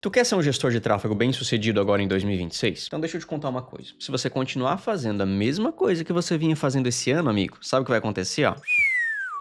Tu quer ser um gestor de tráfego bem-sucedido agora em 2026? Então deixa eu te contar uma coisa. Se você continuar fazendo a mesma coisa que você vinha fazendo esse ano, amigo, sabe o que vai acontecer, ó?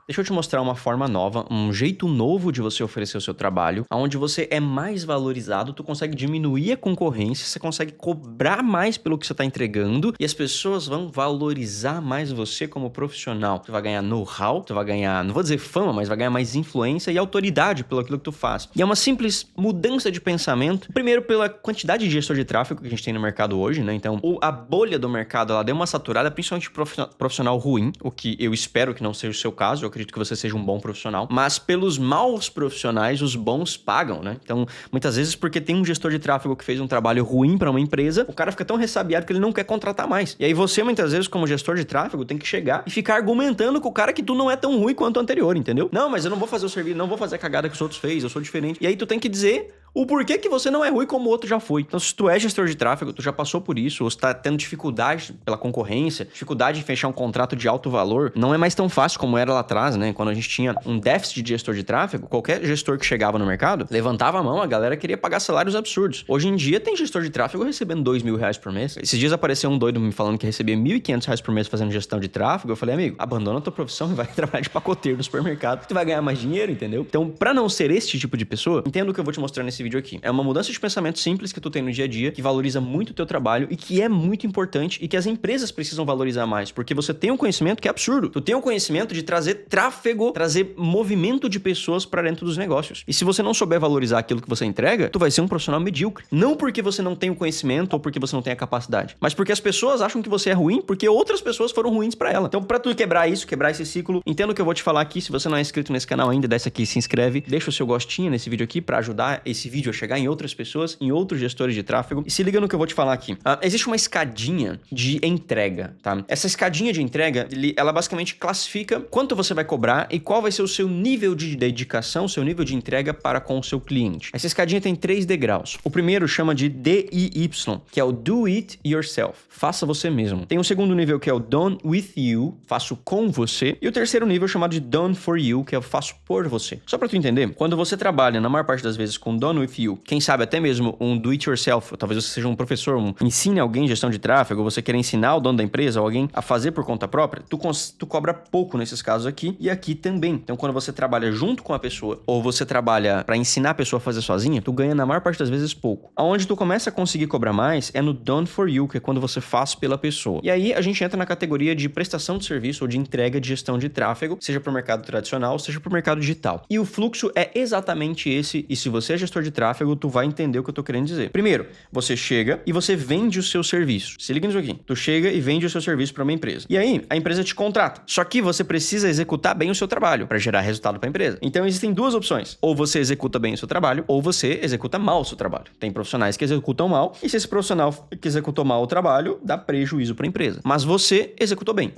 Deixa eu te mostrar uma forma nova, um jeito novo de você oferecer o seu trabalho, onde você é mais valorizado, tu consegue diminuir a concorrência, você consegue cobrar mais pelo que você está entregando e as pessoas vão valorizar mais você como profissional. Tu vai ganhar know-how, tu vai ganhar, não vou dizer fama, mas vai ganhar mais influência e autoridade pelo aquilo que tu faz. E é uma simples mudança de pensamento, primeiro pela quantidade de gestor de tráfego que a gente tem no mercado hoje, né? Então, a bolha do mercado, ela deu uma saturada, principalmente profissional ruim, o que eu espero que não seja o seu caso, eu acredito que você seja um bom profissional, mas pelos maus profissionais, os bons pagam, né? Então, muitas vezes porque tem um gestor de tráfego que fez um trabalho ruim para uma empresa, o cara fica tão ressabiado que ele não quer contratar mais. E aí você, muitas vezes, como gestor de tráfego, tem que chegar e ficar argumentando com o cara que tu não é tão ruim quanto o anterior, entendeu? Não, mas eu não vou fazer o serviço, não vou fazer a cagada que os outros fez, eu sou diferente. E aí tu tem que dizer o porquê que você não é ruim como o outro já foi. Então, se tu é gestor de tráfego, tu já passou por isso, ou está tendo dificuldade pela concorrência, dificuldade em fechar um contrato de alto valor, não é mais tão fácil como era lá atrás, né? Quando a gente tinha um déficit de gestor de tráfego, qualquer gestor que chegava no mercado, levantava a mão, a galera queria pagar salários absurdos. Hoje em dia, tem gestor de tráfego recebendo R$2.000 por mês. Esses dias apareceu um doido me falando que recebia R$1.500 por mês fazendo gestão de tráfego. Eu falei, amigo, abandona a tua profissão e vai trabalhar de pacoteiro no supermercado, tu vai ganhar mais dinheiro, entendeu? Então, pra não ser esse tipo de pessoa, entenda o que eu vou te mostrar nesse vídeo aqui. É uma mudança de pensamento simples que tu tem no dia a dia, que valoriza muito o teu trabalho e que é muito importante e que as empresas precisam valorizar mais, porque você tem um conhecimento que é absurdo. Tu tem um conhecimento de trazer tráfego, trazer movimento de pessoas para dentro dos negócios. E se você não souber valorizar aquilo que você entrega, tu vai ser um profissional medíocre. Não porque você não tem o conhecimento ou porque você não tem a capacidade, mas porque as pessoas acham que você é ruim porque outras pessoas foram ruins para ela. Então, para tu quebrar isso, quebrar esse ciclo, entenda o que eu vou te falar aqui. Se você não é inscrito nesse canal ainda, desce aqui, se inscreve, deixa o seu gostinho nesse vídeo aqui para ajudar esse vídeo a chegar em outras pessoas, em outros gestores de tráfego. E se liga no que eu vou te falar aqui. Existe uma escadinha de entrega, tá? Essa escadinha de entrega, ela basicamente classifica quanto você vai cobrar e qual vai ser o seu nível de dedicação, seu nível de entrega para com o seu cliente. Essa escadinha tem 3 degraus. O primeiro chama de DIY, que é o Do It Yourself. Faça você mesmo. Tem um segundo nível que é o Done With You, faço com você. E o terceiro nível chamado de Done For You, que é o faço por você. Só pra tu entender, quando você trabalha, na maior parte das vezes, com Done With You, quem sabe até mesmo um Do It Yourself, talvez você seja um professor, ensine alguém gestão de tráfego, ou você quer ensinar o dono da empresa ou alguém a fazer por conta própria, tu cobra pouco nesses casos aqui e aqui também. Então, quando você trabalha junto com a pessoa ou você trabalha para ensinar a pessoa a fazer sozinha, tu ganha na maior parte das vezes pouco. Aonde tu começa a conseguir cobrar mais é no Done For You, que é quando você faz pela pessoa. E aí a gente entra na categoria de prestação de serviço ou de entrega de gestão de tráfego, seja para o mercado tradicional, seja para o mercado digital. E o fluxo é exatamente esse, e se você é gestor de tráfego, tu vai entender o que eu tô querendo dizer. Primeiro, você chega e você vende o seu serviço. Se liga nisso aqui. Tu chega e vende o seu serviço para uma empresa. E aí, a empresa te contrata. Só que você precisa executar bem o seu trabalho para gerar resultado para a empresa. Então, existem duas opções. Ou você executa bem o seu trabalho, ou você executa mal o seu trabalho. Tem profissionais que executam mal, e se esse profissional que executou mal o trabalho, dá prejuízo para a empresa. Mas você executou bem.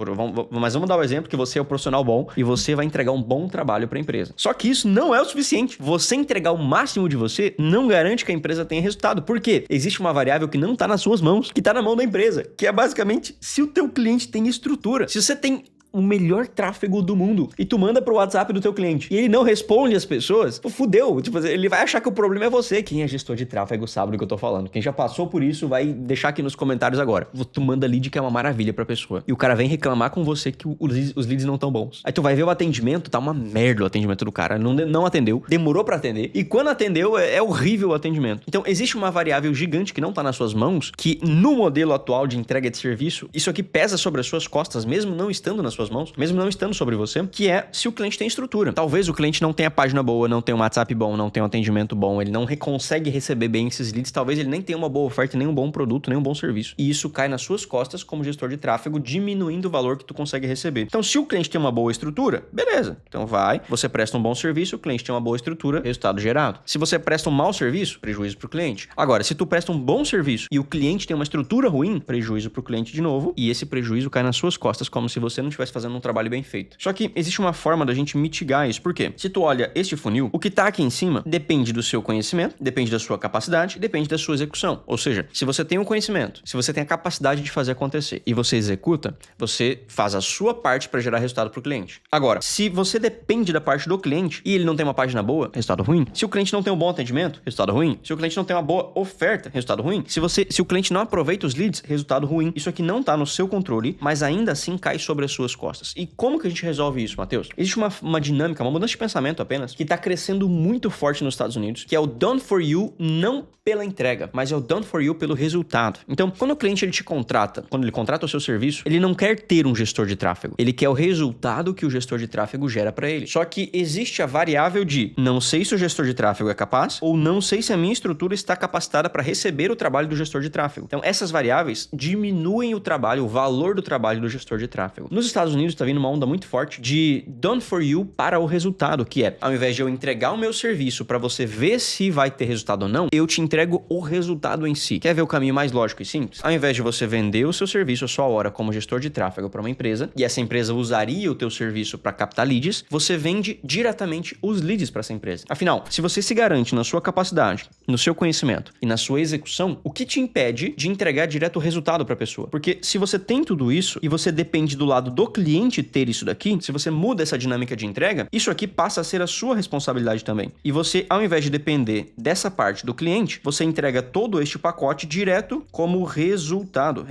Mas vamos dar o exemplo que você é o profissional bom e você vai entregar um bom trabalho para a empresa. Só que isso não é o suficiente. Você entregar o máximo de você não garante que a empresa tenha resultado. Por quê? Existe uma variável que não está nas suas mãos, que está na mão da empresa, que é basicamente se o teu cliente tem estrutura. Se você tem o melhor tráfego do mundo e tu manda pro WhatsApp do teu cliente e ele não responde as pessoas, tu fudeu. Tipo, ele vai achar que o problema é você. Quem é gestor de tráfego sabe do que eu tô falando. Quem já passou por isso vai deixar aqui nos comentários agora. Tu manda lead que é uma maravilha pra pessoa e o cara vem reclamar com você que os leads não tão bons. Aí tu vai ver o atendimento, tá uma merda o atendimento do cara. Não atendeu, demorou pra atender e quando atendeu é horrível o atendimento. Então existe uma variável gigante que não tá nas suas mãos, que no modelo atual de entrega de serviço, isso aqui pesa sobre as suas costas, mesmo não estando nas suas mãos, mesmo não estando sobre você, que é se o cliente tem estrutura. Talvez o cliente não tenha página boa, não tenha um WhatsApp bom, não tenha um atendimento bom, ele não consegue receber bem esses leads, talvez ele nem tenha uma boa oferta, nem um bom produto, nem um bom serviço. E isso cai nas suas costas como gestor de tráfego, diminuindo o valor que tu consegue receber. Então, se o cliente tem uma boa estrutura, beleza. Então você presta um bom serviço, o cliente tem uma boa estrutura, resultado gerado. Se você presta um mau serviço, prejuízo pro cliente. Agora, se tu presta um bom serviço e o cliente tem uma estrutura ruim, prejuízo pro cliente de novo, e esse prejuízo cai nas suas costas como se você não tivesse estivesse fazendo um trabalho bem feito. Só que existe uma forma da gente mitigar isso. Por quê? Se tu olha este funil, o que tá aqui em cima depende do seu conhecimento, depende da sua capacidade, depende da sua execução. Ou seja, se você tem o conhecimento, se você tem a capacidade de fazer acontecer e você executa, você faz a sua parte para gerar resultado para o cliente. Agora, se você depende da parte do cliente e ele não tem uma página boa, resultado ruim. Se o cliente não tem um bom atendimento, resultado ruim. Se o cliente não tem uma boa oferta, resultado ruim. Se o cliente não aproveita os leads, resultado ruim. Isso aqui não tá no seu controle, mas ainda assim cai sobre as suas costas. E como que a gente resolve isso, Matheus? Existe uma dinâmica, uma mudança de pensamento apenas, que tá crescendo muito forte nos Estados Unidos, que é o done for you, não pela entrega, mas é o done for you pelo resultado. Então, quando o cliente ele te contrata, quando ele contrata o seu serviço, ele não quer ter um gestor de tráfego. Ele quer o resultado que o gestor de tráfego gera para ele. Só que existe a variável de não sei se o gestor de tráfego é capaz ou não sei se a minha estrutura está capacitada para receber o trabalho do gestor de tráfego. Então, essas variáveis diminuem o trabalho, o valor do trabalho do gestor de tráfego. Nos Estados Unidos está vindo uma onda muito forte de done for you para o resultado, que é, ao invés de eu entregar o meu serviço para você ver se vai ter resultado ou não, eu te entrego o resultado em si. Quer ver o caminho mais lógico e simples? Ao invés de você vender o seu serviço, a sua hora como gestor de tráfego para uma empresa, e essa empresa usaria o teu serviço para captar leads, você vende diretamente os leads para essa empresa. Afinal, se você se garante na sua capacidade, no seu conhecimento e na sua execução, o que te impede de entregar direto o resultado para a pessoa? Porque se você tem tudo isso e você depende do lado do cliente ter isso daqui, se você muda essa dinâmica de entrega, isso aqui passa a ser a sua responsabilidade também. E você, ao invés de depender dessa parte do cliente, você entrega todo este pacote direto como resultado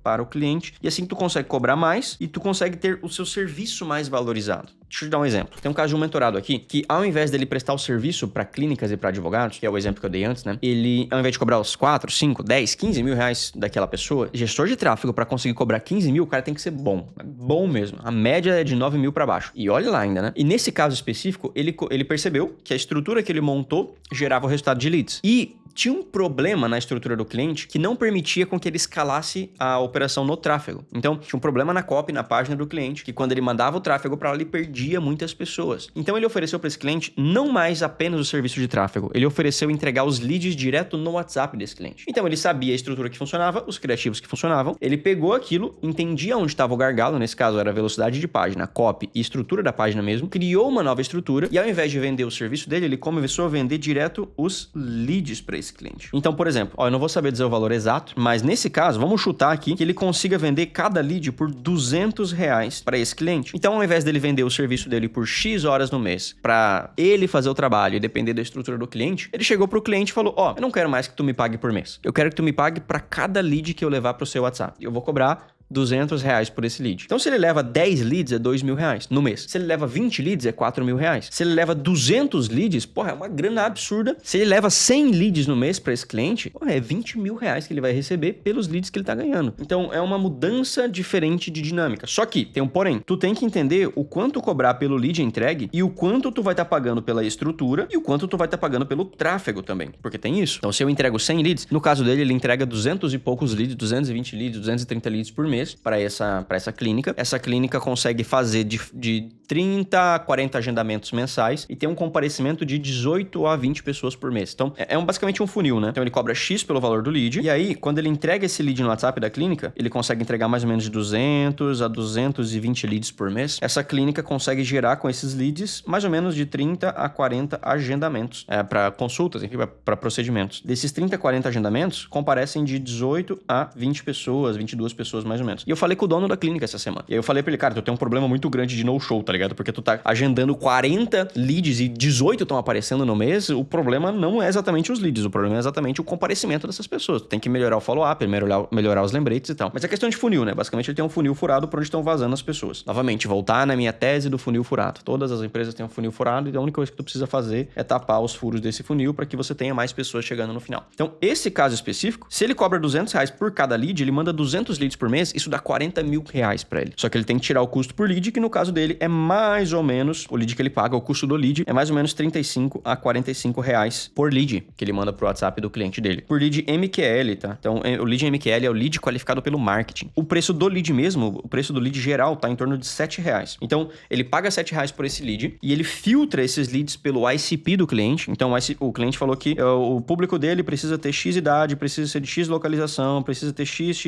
para o cliente. E assim tu consegue cobrar mais e tu consegue ter o seu serviço mais valorizado. Deixa eu te dar um exemplo. Tem um caso de um mentorado aqui que, ao invés dele prestar o serviço para clínicas e para advogados, que é o exemplo que eu dei antes, né? Ele, ao invés de cobrar os 4, 5, 10, 15 mil reais daquela pessoa, gestor de tráfego, para conseguir cobrar 15 mil, o cara tem que ser bom. Bom mesmo. A média é de 9 mil para baixo. E olha lá ainda, né? E nesse caso específico, ele percebeu que a estrutura que ele montou gerava o resultado de leads. E tinha um problema na estrutura do cliente que não permitia com que ele escalasse a operação no tráfego. Então, tinha um problema na copy, na página do cliente, que quando ele mandava o tráfego para lá, ele perdia muitas pessoas. Então, ele ofereceu para esse cliente não mais apenas o serviço de tráfego, ele ofereceu entregar os leads direto no WhatsApp desse cliente. Então, ele sabia a estrutura que funcionava, os criativos que funcionavam, ele pegou aquilo, entendia onde estava o gargalo, nesse caso era a velocidade de página, copy e estrutura da página mesmo, criou uma nova estrutura e ao invés de vender o serviço dele, ele começou a vender direto os leads para esse cliente. Então, por exemplo, eu não vou saber dizer o valor exato, mas nesse caso, vamos chutar aqui que ele consiga vender cada lead por R$200 para esse cliente. Então, ao invés dele vender o serviço dele por X horas no mês para ele fazer o trabalho e depender da estrutura do cliente, ele chegou pro cliente e falou, eu não quero mais que tu me pague por mês. Eu quero que tu me pague para cada lead que eu levar pro seu WhatsApp. Eu vou cobrar R$200 por esse lead. Então, se ele leva 10 leads, é R$2.000 no mês. Se ele leva 20 leads, é R$4.000. Se ele leva 200 leads, é uma grana absurda. Se ele leva 100 leads no mês para esse cliente, é R$20.000 que ele vai receber pelos leads que ele tá ganhando. Então, é uma mudança diferente de dinâmica. Só que, tem um porém, tu tem que entender o quanto cobrar pelo lead entregue e o quanto tu vai estar pagando pela estrutura e o quanto tu vai estar pagando pelo tráfego também, porque tem isso. Então, se eu entrego 100 leads, no caso dele, ele entrega 200 e poucos leads, 220 leads, 230 leads por mês, para essa clínica. Essa clínica consegue fazer de 30 a 40 agendamentos mensais e tem um comparecimento de 18 a 20 pessoas por mês. Então, basicamente um funil, né? Então, ele cobra X pelo valor do lead e aí, quando ele entrega esse lead no WhatsApp da clínica, ele consegue entregar mais ou menos de 200 a 220 leads por mês. Essa clínica consegue gerar com esses leads mais ou menos de 30 a 40 agendamentos para consultas, enfim, para procedimentos. Desses 30 a 40 agendamentos, comparecem de 18 a 20 pessoas, 22 pessoas mais ou menos. E eu falei com o dono da clínica essa semana. E aí eu falei pra ele, cara, tu tem um problema muito grande de no-show, tá ligado? Porque tu tá agendando 40 leads e 18 estão aparecendo no mês, o problema não é exatamente os leads, o problema é exatamente o comparecimento dessas pessoas. Tu tem que melhorar o follow-up, melhorar os lembretes e tal. Mas é questão de funil, né? Basicamente ele tem um funil furado por onde estão vazando as pessoas. Novamente, voltar na minha tese do funil furado. Todas as empresas têm um funil furado e a única coisa que tu precisa fazer é tapar os furos desse funil para que você tenha mais pessoas chegando no final. Então, esse caso específico, se ele cobra R$200 por cada lead, ele manda 200 leads por mês, isso dá R$40.000 para ele. Só que ele tem que tirar o custo por lead, que no caso dele é mais ou menos, o lead que ele paga, o custo do lead é mais ou menos R$35 a R$45 por lead que ele manda pro WhatsApp do cliente dele. Por lead MQL, tá? Então, o lead MQL é o lead qualificado pelo marketing. O preço do lead mesmo, o preço do lead geral tá em torno de R$7. Então, ele paga R$7 por esse lead e ele filtra esses leads pelo ICP do cliente. Então, o cliente falou que o público dele precisa ter X idade, precisa ser de X localização, precisa ter X.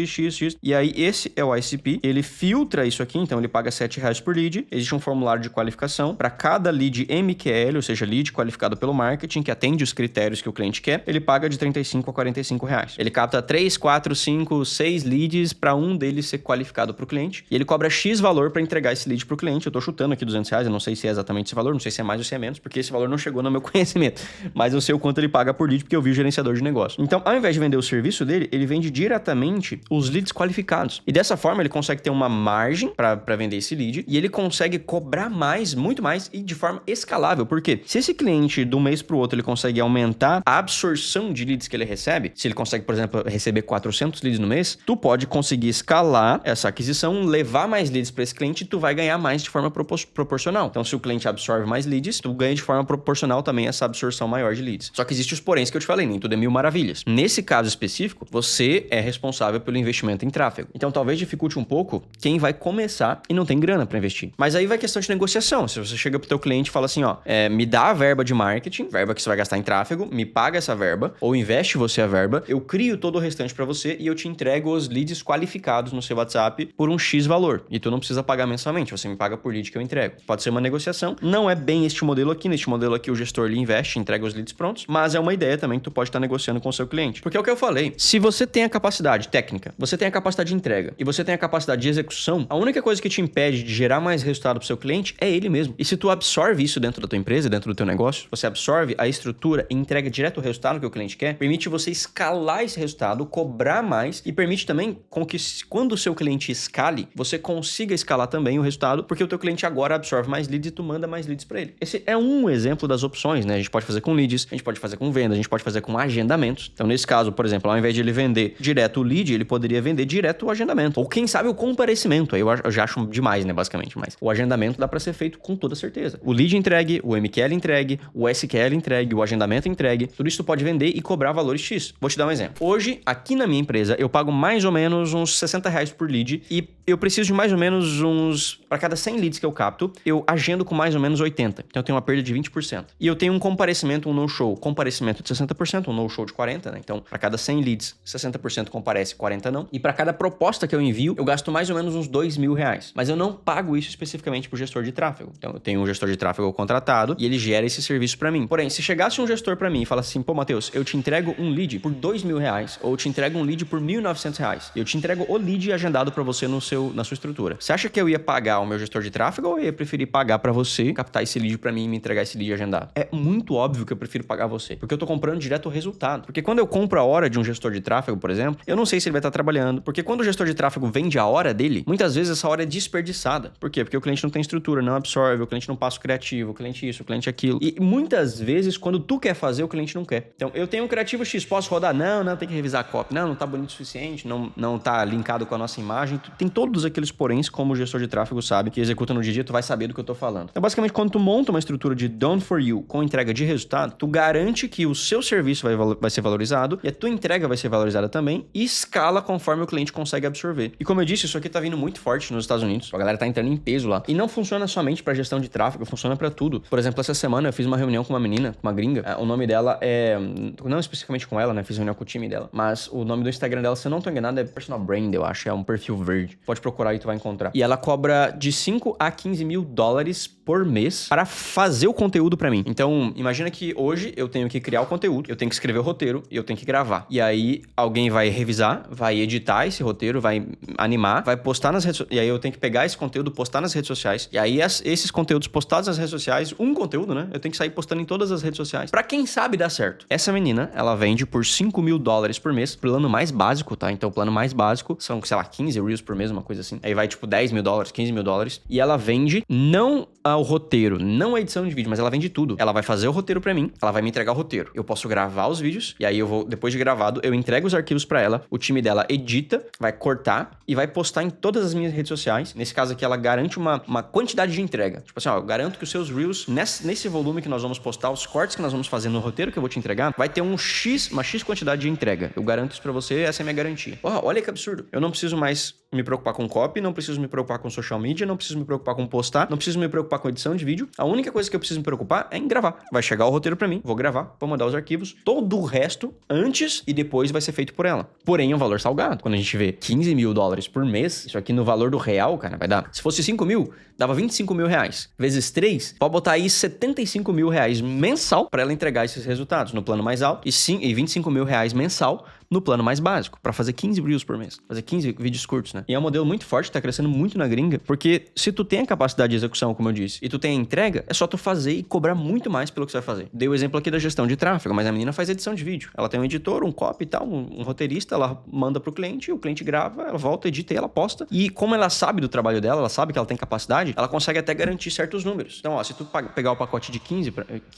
E aí, esse é o ICP, ele filtra isso aqui, então ele paga R$7 por lead, existe um formulário de qualificação para cada lead MQL, ou seja, lead qualificado pelo marketing, que atende os critérios que o cliente quer, ele paga de R$35 a R$45. Ele capta 3, 4, 5, 6 leads para um deles ser qualificado para o cliente, e ele cobra X valor para entregar esse lead para o cliente. Eu tô chutando aqui R$200, eu não sei se é exatamente esse valor, não sei se é mais ou se é menos, porque esse valor não chegou no meu conhecimento, mas eu sei o quanto ele paga por lead, porque eu vi o gerenciador de negócio. Então, ao invés de vender o serviço dele, ele vende diretamente os leads qualificados. E dessa forma, ele consegue ter uma margem para vender esse lead, e ele consegue cobrar mais, muito mais, e de forma escalável. Por quê? Se esse cliente, de um mês para o outro, ele consegue aumentar a absorção de leads que ele recebe, se ele consegue, por exemplo, receber 400 leads no mês, tu pode conseguir escalar essa aquisição, levar mais leads para esse cliente, e tu vai ganhar mais de forma proporcional. Então, se o cliente absorve mais leads, tu ganha de forma proporcional também essa absorção maior de leads. Só que existem os poréns que eu te falei, nem tudo é mil maravilhas. Nesse caso específico, você é responsável pelo investimento em tráfego. Então, talvez dificulte um pouco quem vai começar e não tem grana para investir. Mas aí vai questão de negociação. Se você chega pro teu cliente e fala assim, ó, me dá a verba de marketing, verba que você vai gastar em tráfego, me paga essa verba, ou investe você a verba, eu crio todo o restante para você e eu te entrego os leads qualificados no seu WhatsApp por um X valor. E tu não precisa pagar mensalmente, você me paga por lead que eu entrego. Pode ser uma negociação. Não é bem este modelo aqui. Neste modelo aqui, o gestor ele investe, entrega os leads prontos, mas é uma ideia também que tu pode estar negociando com o seu cliente. Porque é o que eu falei. Se você tem a capacidade técnica, você tem a capacidade de entrega e você tem a capacidade de execução, a única coisa que te impede de gerar mais resultado pro seu cliente é ele mesmo. E se tu absorve isso dentro da tua empresa, dentro do teu negócio, você absorve a estrutura e entrega direto o resultado que o cliente quer, permite você escalar esse resultado, cobrar mais e permite também com que quando o seu cliente escale, você consiga escalar também o resultado, porque o teu cliente agora absorve mais leads e tu manda mais leads para ele. Esse é um exemplo das opções, né? A gente pode fazer com leads, a gente pode fazer com venda, a gente pode fazer com agendamentos. Então, nesse caso, por exemplo, ao invés de ele vender direto o lead, ele poderia vender direto o agendamento. Ou quem sabe o comparecimento. Aí eu já acho demais, né? Basicamente. Mas o agendamento dá para ser feito com toda certeza. O lead entregue, o MQL entregue, o SQL entregue, o agendamento entregue. Tudo isso tu pode vender e cobrar valores X. Vou te dar um exemplo. Hoje, aqui na minha empresa, eu pago mais ou menos uns R$60 por lead e eu preciso de mais ou menos uns... Para cada 100 leads que eu capto, eu agendo com mais ou menos 80. Então, eu tenho uma perda de 20%. E eu tenho um comparecimento, um no-show. Comparecimento de 60%, um no-show de 40%, né? Então, para cada 100 leads, 60% comparece, 40% não. E para cada proposta que eu envio, eu gasto mais ou menos uns R$2.000. Mas eu não pago isso especificamente pro gestor de tráfego. Então, eu tenho um gestor de tráfego contratado e ele gera esse serviço para mim. Porém, se chegasse um gestor para mim e falasse assim, pô, Matheus, eu te entrego um lead por R$2.000 ou eu te entrego um lead por R$1.900. Eu te entrego o lead agendado para você na sua estrutura. Você acha que eu ia pagar o meu gestor de tráfego ou eu ia preferir pagar para você, captar esse lead para mim e me entregar esse lead agendado? É muito óbvio que eu prefiro pagar você, porque eu tô comprando direto o resultado. Porque quando eu compro a hora de um gestor de tráfego, por exemplo, eu não sei se ele vai estar trabalhando, porque quando o gestor de tráfego vende a hora dele, muitas vezes essa hora é desperdiçada. Por quê? Porque o cliente não tem estrutura, não absorve, o cliente não passa o criativo, o cliente isso, o cliente aquilo. E muitas vezes, quando tu quer fazer, o cliente não quer. Então, eu tenho um criativo X, posso rodar? Não, tem que revisar a copy. Não tá bonito o suficiente, não tá linkado com a nossa imagem. Tem todos aqueles poréns, como o gestor de tráfego sabe, que executa no dia a dia, tu vai saber do que eu tô falando. Então, basicamente, quando tu monta uma estrutura de done for you com entrega de resultado, tu garante que o seu serviço vai ser valorizado e a tua entrega vai ser valorizada também e escala conforme o cliente consegue absorver. E como eu disse, isso aqui tá vindo muito forte nos Estados Unidos. A galera tá entrando em peso lá. E não funciona somente para gestão de tráfego, funciona para tudo. Por exemplo, essa semana eu fiz uma reunião com uma menina, com uma gringa. O nome dela é... Não especificamente com ela, né? Fiz reunião com o time dela. Mas o nome do Instagram dela, se eu não tô enganado, é Personal Brand, eu acho. É um perfil verde. Pode procurar aí, tu vai encontrar. E ela cobra de 5 a 15 mil dólares por mês para fazer o conteúdo para mim. Então, imagina que hoje eu tenho que criar o conteúdo, eu tenho que escrever o roteiro e eu tenho que gravar. E aí, alguém vai revisar, vai editar esse roteiro, vai animar, vai postar nas redes sociais. E aí, eu tenho que pegar esse conteúdo, postar nas redes sociais. E aí, esses conteúdos postados nas redes sociais, um conteúdo, né? Eu tenho que sair postando em todas as redes sociais. Pra quem sabe dar certo. Essa menina, ela vende por 5 mil dólares por mês. Plano mais básico, tá? Então, o plano mais básico são, sei lá, 15 Reels por mês, uma coisa assim. Aí vai, tipo, 10 mil dólares, 15 mil dólares. E ela vende não o roteiro, não a edição de vídeo, mas ela vende tudo. Ela vai fazer o roteiro pra mim, ela vai me entregar o roteiro. Eu posso gravar os vídeos, e aí eu vou, depois de gravado, eu entrego os arquivos pra ela, o time dela edita, vai cortar e vai postar em todas as minhas redes sociais. Nesse caso aqui, ela garante uma quantidade de entrega. Tipo assim, ó, eu garanto que os seus Reels, nesse volume que nós vamos postar, os cortes que nós vamos fazer no roteiro que eu vou te entregar, vai ter uma X quantidade de entrega. Eu garanto isso pra você, essa é a minha garantia. Olha que absurdo. Eu não preciso mais me preocupar com copy, não preciso me preocupar com social media, não preciso me preocupar com postar, não preciso me preocupar com edição de vídeo. A única coisa que eu preciso me preocupar é em gravar. Vai chegar o roteiro pra mim, vou gravar, vou mandar os arquivos. Todo o resto, antes e depois, vai ser feito por ela. Porém, é um valor salgado. Quando a gente vê 15 mil dólares por mês, isso aqui no valor do real, cara, vai dar... Se fosse 5 mil, dava 25 mil reais. Vezes 3, pode botar aí 75 mil reais mensal pra ela entregar esses resultados no plano mais alto e 25 mil reais mensal no plano mais básico, pra fazer 15 reels por mês, fazer 15 vídeos curtos, né? E é um modelo muito forte, tá crescendo muito na gringa, porque se tu tem a capacidade de execução, como eu disse, e tu tem a entrega, é só tu fazer e cobrar muito mais pelo que você vai fazer. Dei o exemplo aqui da gestão de tráfego, mas a menina faz edição de vídeo. Ela tem um editor, um copy e tal, um roteirista, ela manda pro cliente, o cliente grava, ela volta, edita e ela posta. E como ela sabe do trabalho dela, ela sabe que ela tem capacidade, ela consegue até garantir certos números. Então, ó, se tu pegar o pacote de 15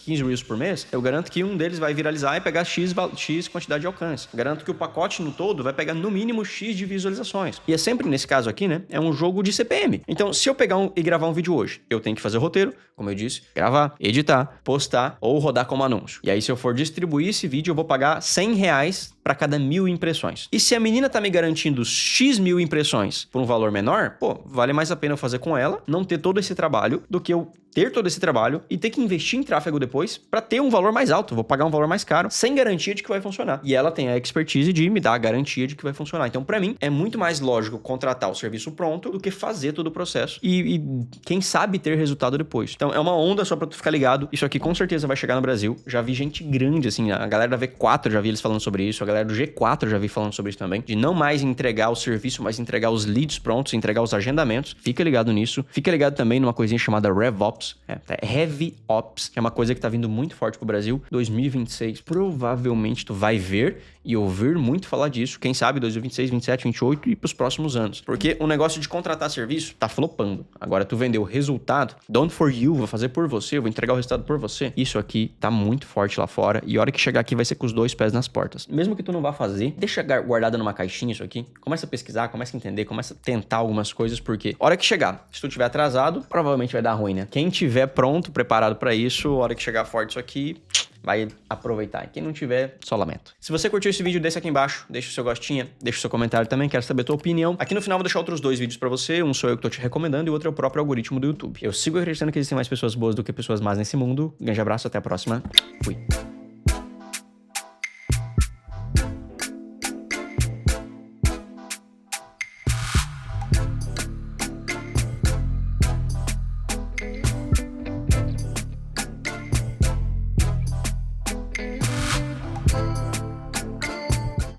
reels por mês, eu garanto que um deles vai viralizar e pegar X quantidade de alcance. Garanto que o pacote no todo vai pegar no mínimo X de visualizações. E é sempre, nesse caso aqui, né, é um jogo de CPM. Então, se eu pegar e gravar um vídeo hoje, eu tenho que fazer o roteiro, como eu disse, gravar, editar, postar ou rodar como anúncio. E aí, se eu for distribuir esse vídeo, eu vou pagar R$100 para cada 1000 impressões. E se a menina tá me garantindo X mil impressões por um valor menor, pô, vale mais a pena eu fazer com ela, não ter todo esse trabalho, do que eu ter todo esse trabalho e ter que investir em tráfego depois para ter um valor mais alto. Vou pagar um valor mais caro, sem garantia de que vai funcionar. E ela tem a expertise de me dar a garantia de que vai funcionar. Então, para mim, é muito mais lógico contratar o serviço pronto do que fazer todo o processo e quem sabe ter resultado depois. Então, é uma onda só pra tu ficar ligado. Isso aqui com certeza vai chegar no Brasil. Já vi gente grande, assim, a galera da V4 já vi eles falando sobre isso, a galera do G4 já vi falando sobre isso também, de não mais entregar o serviço, mas entregar os leads prontos, entregar os agendamentos. Fica ligado nisso. Fica ligado também numa coisinha chamada RevOps. Heavy Ops, que é uma coisa que tá vindo muito forte pro Brasil. 2026, provavelmente tu vai ver e ouvir muito falar disso. Quem sabe 2026, 27, 28 e pros próximos anos. Porque o negócio de contratar serviço tá flopando. Agora tu vendeu o resultado, done for you, vou fazer por você, vou entregar o resultado por você. Isso aqui tá muito forte lá fora e a hora que chegar aqui vai ser com os dois pés nas portas. Mesmo que tu não vá fazer, deixa guardado numa caixinha isso aqui. Começa a pesquisar, começa a entender, começa a tentar algumas coisas, porque a hora que chegar, se tu tiver atrasado, provavelmente vai dar ruim, né? Quem tiver pronto, preparado pra isso, a hora que chegar forte isso aqui, vai aproveitar. E quem não tiver, só lamento. Se você curtiu esse vídeo, deixa aqui embaixo, deixa o seu gostinha, deixa o seu comentário também, quero saber a tua opinião. Aqui no final vou deixar outros 2 vídeos pra você, um sou eu que tô te recomendando e o outro é o próprio algoritmo do YouTube. Eu sigo acreditando que existem mais pessoas boas do que pessoas más nesse mundo. Um grande abraço, até a próxima. Fui.